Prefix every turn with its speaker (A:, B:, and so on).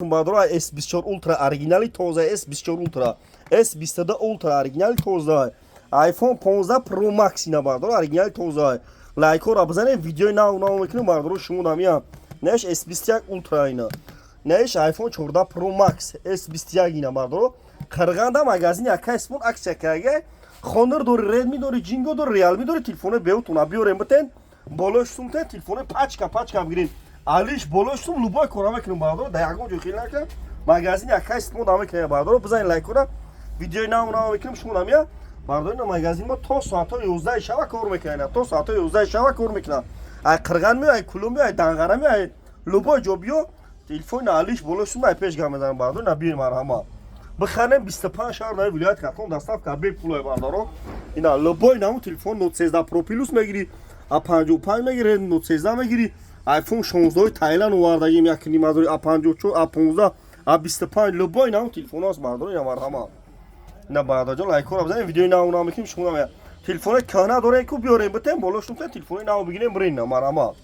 A: Bardora S24 Ultra orijinali toza S24 Ultra S22 Ultra orijinali toza iPhone 15 Pro Max اینا بردار orijinali toza لایک را بزنید ویدیو ناو میکنم بردار شما نمیام نش S21 Ultra اینا نش iPhone 14 Pro Max S21 اینا بردار قرغاندا ماگازین یک اسمون عکس چکاگه خونر دور Redmi دور Jingo دور Realme دور تلفن بیوتون بیارم بتن بالاش سومته تلفن پاچکا بگیرین علیش بالاش سوم لوبای کارا میکنم بردار دیگه جو خیلی نکن ماگازین یک اسمون دام میکنه بردار بزنید لایک را ویدیو ناو میکنم شما نمیام بردار این ماگازین ما تا ساعت 11 شب کار میکنه تا ساعت 11 شب کار میکنه ای قرغان می ای کلمبیا ای دنگره می ای لوبای جو بیو تلفن علیش بالاش سوم ای پیش گام بردار نبیر مرحمت بخرن 25 شهر در ولایت کاتون دستاف کابل پولای باردارو اینا لوبای نمو تلفن نوت 13 پرو پلوس میگیری ا 55 میگیری نوت 13 میگیری آیفون 16 تایلند آوردگیم یک نیم از ا 54 ا 15 ا 25 لوبای نمو تلفن است باردارو یا مرحمت اینا باردار جان لایک رو بزنید ویدیو نمو میکنیم شما تلفن کانه داره کو بیاریم بتن بالاش تلفن نمو بگیریم برین مرحمت